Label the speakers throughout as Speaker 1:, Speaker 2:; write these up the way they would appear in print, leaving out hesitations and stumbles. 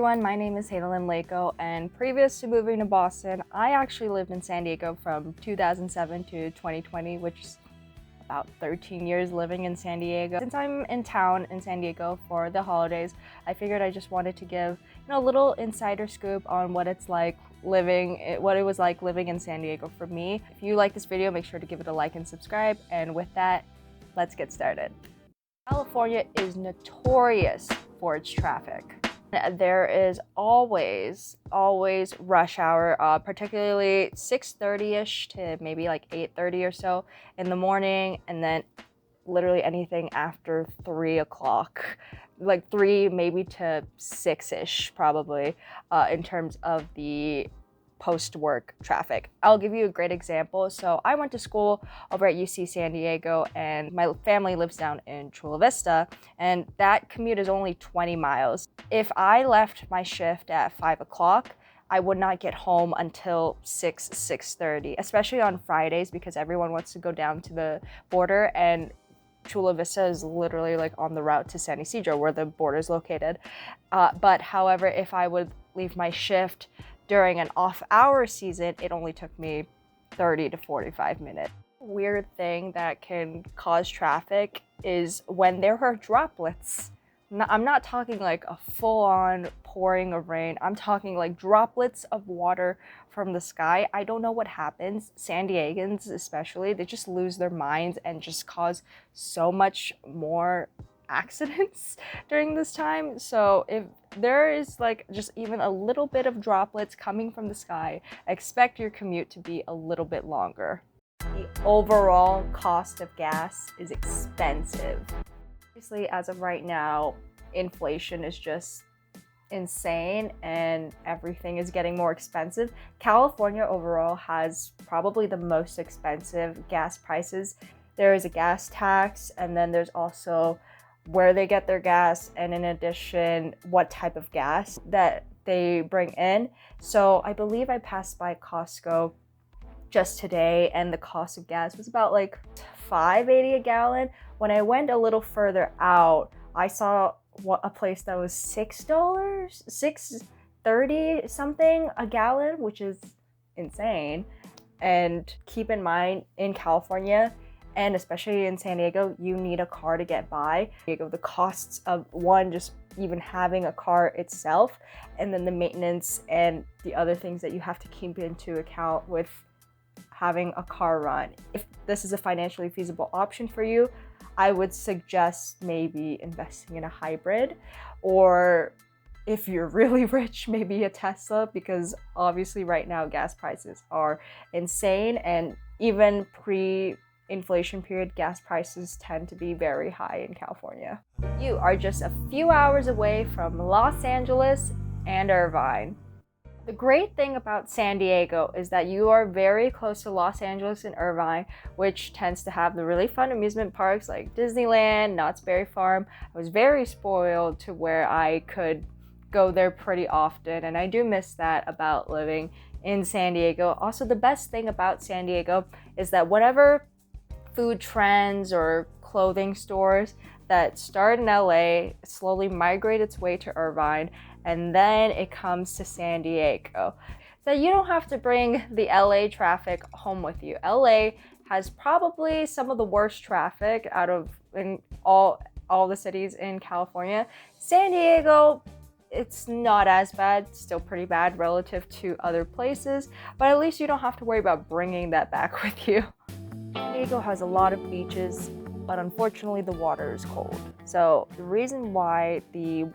Speaker 1: everyone, my name is Hadel-Lynn, and previous to moving to Boston, I actually lived in San Diego from 2007 to 2020, which is about 13 years living in San Diego. Since I'm in town in San Diego for the holidays, I figured I just wanted to give a little insider scoop on what it was like living in San Diego for me. If you like this video, make sure to give it a like and subscribe. And with that, let's get started. California is notorious for its traffic. There is always rush hour, particularly 6:30ish to maybe like 8:30 or so in the morning, and then literally anything after 3 o'clock, like 3 maybe to 6ish probably, in terms of the post-work traffic. I'll give you a great example. So I went to school over at UC San Diego, and my family lives down in Chula Vista, and that commute is only 20 miles. If I left my shift at 5 o'clock, I would not get home until 6:30, especially on Fridays, because everyone wants to go down to the border, and Chula Vista is literally like on the route to San Ysidro where the border is located. But however, if I would leave my shift during an off-hour season, it only took me 30 to 45 minutes. Weird thing that can cause traffic is when there are droplets. I'm not talking like a full-on pouring of rain. I'm talking like droplets of water from the sky. I don't know what happens. San Diegans especially, they just lose their minds and just cause so much more accidents during this time. So if there is like just even a little bit of droplets coming from the sky, expect your commute to be a little bit longer. The overall cost of gas is expensive. Obviously, as of right now, inflation is just insane and everything is getting more expensive. California overall has probably the most expensive gas prices. There is a gas tax, and then there's also where they get their gas, and in addition, what type of gas that they bring in. So I believe I passed by Costco just today, and the cost of gas was about like $5.80 a gallon. When I went a little further out, I saw a place that was $6.30 something a gallon, which is insane. And keep in mind, in California, and especially in San Diego, you need a car to get by. The costs of one, just even having a car itself, and then the maintenance and the other things that you have to keep into account with having a car run. If this is a financially feasible option for you, I would suggest maybe investing in a hybrid, or if you're really rich, maybe a Tesla, because obviously right now gas prices are insane, and even pre-inflation period, gas prices tend to be very high in California. You are just a few hours away from Los Angeles and Irvine. The great thing about San Diego is that you are very close to Los Angeles and Irvine, which tends to have the really fun amusement parks like Disneyland, Knott's Berry Farm. I was very spoiled to where I could go there pretty often, and I do miss that about living in San Diego. Also, the best thing about San Diego is that whatever food trends or clothing stores that start in LA slowly migrate its way to Irvine, and then it comes to San Diego. So you don't have to bring the LA traffic home with you. LA has probably some of the worst traffic out of all the cities in California. San Diego, it's not as bad, still pretty bad relative to other places, but at least you don't have to worry about bringing that back with you. San Diego has a lot of beaches, but unfortunately the water is cold. So the reason why the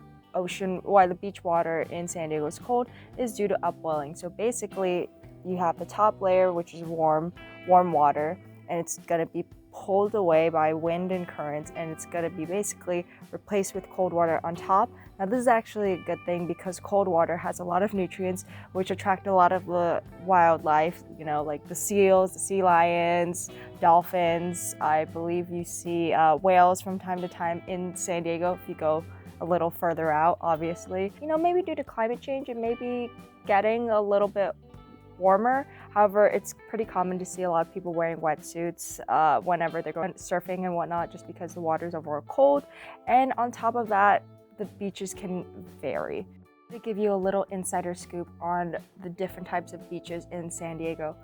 Speaker 1: beach water in San Diego is cold is due to upwelling. So basically you have the top layer, which is warm water, and it's gonna be pulled away by wind and currents, and it's gonna be basically replaced with cold water on top. Now this is actually a good thing because cold water has a lot of nutrients which attract a lot of the wildlife, like the seals, the sea lions, dolphins. I believe you see whales from time to time in San Diego if you go a little further out, obviously. Maybe due to climate change, it may be getting a little bit warmer. However, it's pretty common to see a lot of people wearing wetsuits whenever they're going surfing and whatnot, just because the water's overall cold. And on top of that, the beaches can vary. To give you a little insider scoop on the different types of beaches in San Diego.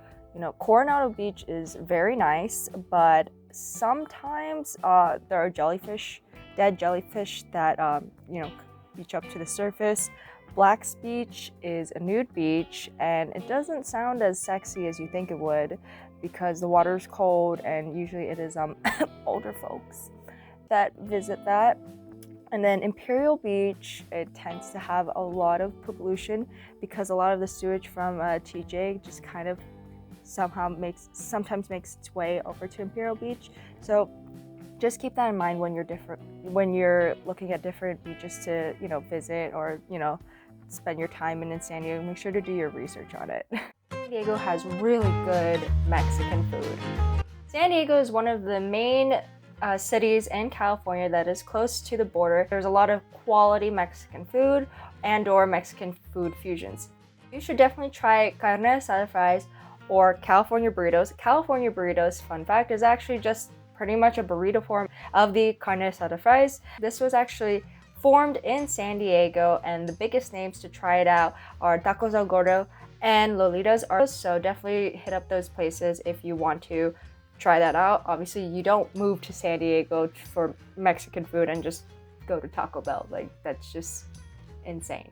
Speaker 1: Coronado Beach is very nice, but sometimes there are dead jellyfish that, beach up to the surface. Black's Beach is a nude beach, and it doesn't sound as sexy as you think it would because the water's cold, and usually it is older folks that visit that. And then Imperial Beach, it tends to have a lot of pollution because a lot of the sewage from TJ just kind of sometimes makes its way over to Imperial Beach. So just keep that in mind when you're looking at different beaches to visit or spend your time in San Diego. Make sure to do your research on it. San Diego has really good Mexican food. San Diego is one of the main cities in California that is close to the border. There's a lot of quality Mexican food and/or Mexican food fusions. You should definitely try carne asada fries or California burritos. California burritos, fun fact, is actually just pretty much a burrito form of the carne asada fries. This was actually formed in San Diego, and the biggest names to try it out are Tacos El Gordo and Lolitas. So definitely hit up those places if you want to try that out. Obviously, you don't move to San Diego for Mexican food and just go to Taco Bell. That's just insane.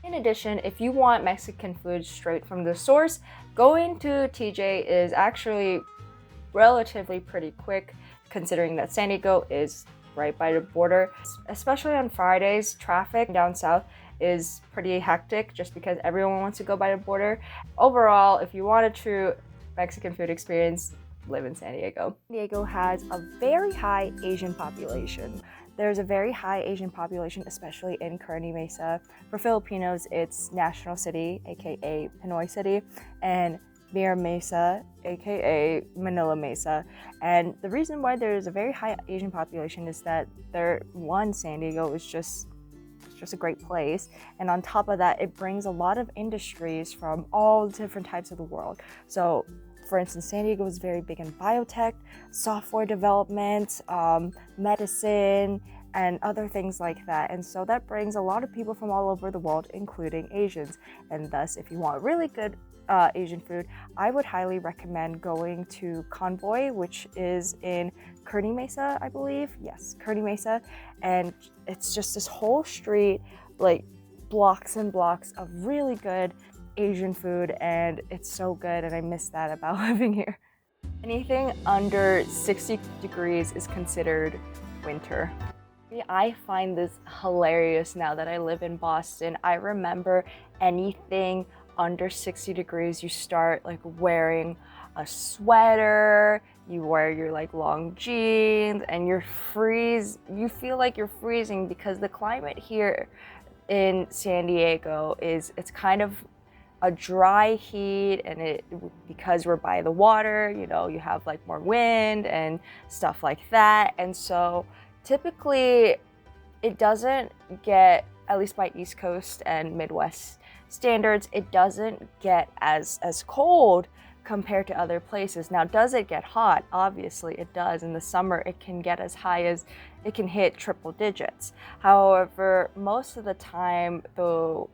Speaker 1: In addition, if you want Mexican food straight from the source, going to TJ is actually relatively pretty quick, considering that San Diego is right by the border. Especially on Fridays, traffic down south is pretty hectic just because everyone wants to go by the border. Overall, if you want a true Mexican food experience, live in San Diego. San Diego has a very high Asian population. There's a very high Asian population, especially in Kearny Mesa. For Filipinos, it's National City, aka Pinoy City, and Mira Mesa, aka Manila Mesa. And the reason why there's a very high Asian population is that San Diego is just a great place, and on top of that, it brings a lot of industries from all different types of the world. So for instance, San Diego is very big in biotech, software development, medicine, and other things like that. And so that brings a lot of people from all over the world, including Asians. And thus, if you want really good Asian food, I would highly recommend going to Convoy, which is in Kearny Mesa, I believe. Yes, Kearny Mesa. And it's just this whole street, like blocks and blocks of really good Asian food, and it's so good, and I miss that about living here. Anything under 60 degrees is considered winter. I find this hilarious now that I live in Boston. I remember anything under 60 degrees, you start wearing a sweater, you wear your long jeans, and you feel like you're freezing because the climate here in San Diego it's kind of a dry heat, and because we're by the water, you have more wind and stuff like that. And so typically it doesn't get, at least by East Coast and Midwest standards, it doesn't get as cold compared to other places. Now, does it get hot? Obviously it does. In the summer, it can get as high as, it can hit triple digits. However, most of the time, the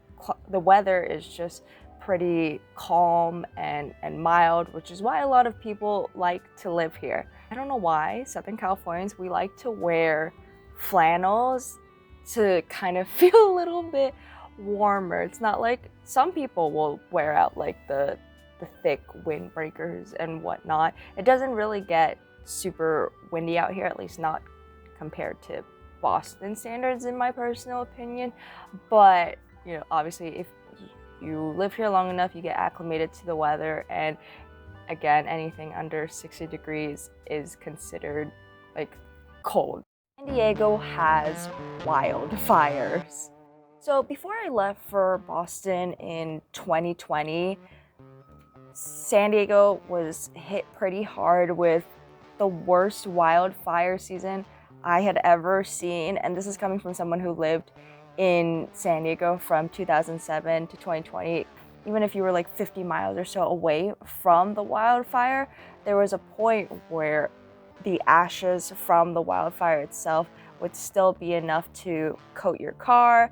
Speaker 1: weather is just pretty calm and mild, which is why a lot of people like to live here. I don't know why Southern Californians, we like to wear flannels to kind of feel a little bit warmer. It's not like some people will wear out the thick windbreakers and whatnot. It doesn't really get super windy out here, at least not compared to Boston standards in my personal opinion. But obviously if you live here long enough, you get acclimated to the weather, and again, anything under 60 degrees is considered cold. San Diego has wildfires. So before I left for Boston in 2020, San Diego was hit pretty hard with the worst wildfire season I had ever seen, and this is coming from someone who lived in San Diego from 2007 to 2020. Even if you were 50 miles or so away from the wildfire, there was a point where the ashes from the wildfire itself would still be enough to coat your car.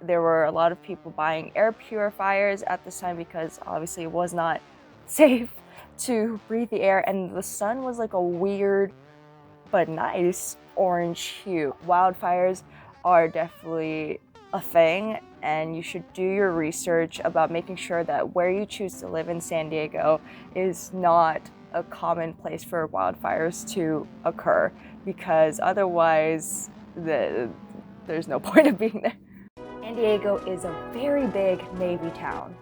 Speaker 1: There were a lot of people buying air purifiers at this time because obviously it was not safe to breathe the air, and the sun was like a weird but nice orange hue. Wildfires are definitely a thing, and you should do your research about making sure that where you choose to live in San Diego is not a common place for wildfires to occur, because otherwise there's no point of being there. San Diego is a very big Navy town.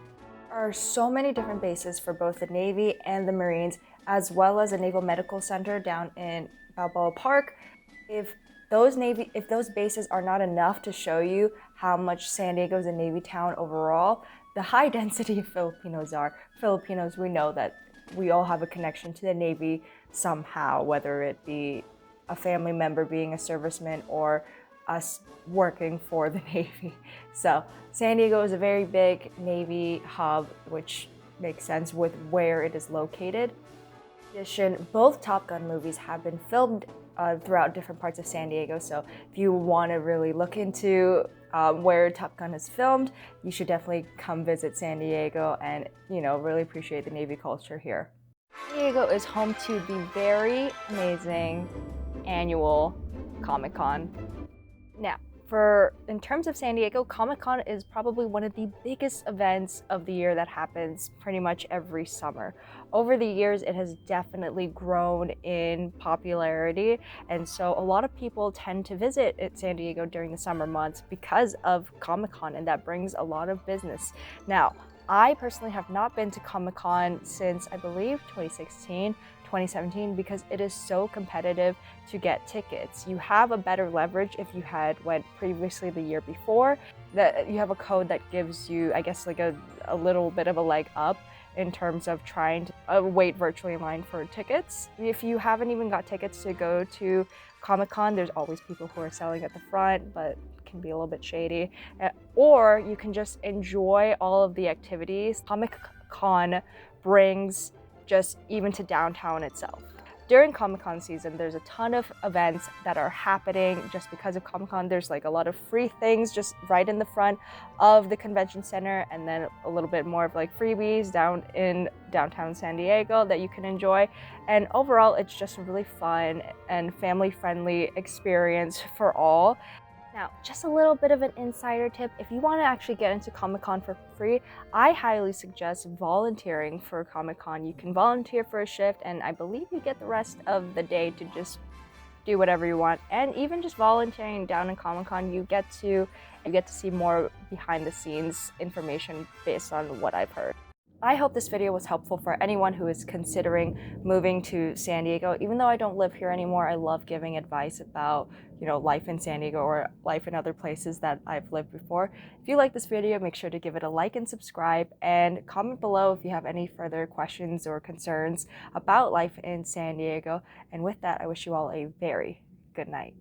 Speaker 1: There are so many different bases for both the Navy and the Marines, as well as a Naval Medical Center down in Balboa Park. If those bases are not enough to show you how much San Diego is a Navy town overall, the high density of Filipinos are. Filipinos, we know that we all have a connection to the Navy somehow, whether it be a family member being a serviceman or us working for the Navy. So San Diego is a very big Navy hub, which makes sense with where it is located. In addition, both Top Gun movies have been filmed throughout different parts of San Diego. So if you want to really look into where Top Gun is filmed, you should definitely come visit San Diego and, really appreciate the Navy culture here. San Diego is home to the very amazing annual Comic-Con. Now, in terms of San Diego, Comic-Con is probably one of the biggest events of the year that happens pretty much every summer. Over the years, it has definitely grown in popularity, and so a lot of people tend to visit San Diego during the summer months because of Comic-Con, and that brings a lot of business. Now, I personally have not been to Comic-Con since, I believe, 2017, because it is so competitive to get tickets. You have a better leverage if you had went previously the year before. That you have a code that gives you, I guess, like a little bit of a leg up in terms of trying to wait virtually in line for tickets. If you haven't even got tickets to go to Comic-Con, there's always people who are selling at the front, but can be a little bit shady. Or you can just enjoy all of the activities Comic-Con brings just even to downtown itself. During Comic-Con season, there's a ton of events that are happening just because of Comic-Con. There's like a lot of free things just right in the front of the convention center, and then a little bit more of like freebies down in downtown San Diego that you can enjoy. And overall, it's just a really fun and family-friendly experience for all. Now, just a little bit of an insider tip. If you want to actually get into Comic-Con for free, I highly suggest volunteering for Comic-Con. You can volunteer for a shift, and I believe you get the rest of the day to just do whatever you want. And even just volunteering down in Comic-Con, you get to see more behind the scenes information based on what I've heard. I hope this video was helpful for anyone who is considering moving to San Diego. Even though I don't live here anymore, I love giving advice about, life in San Diego or life in other places that I've lived before. If you like this video, make sure to give it a like and subscribe, and comment below if you have any further questions or concerns about life in San Diego. And with that, I wish you all a very good night.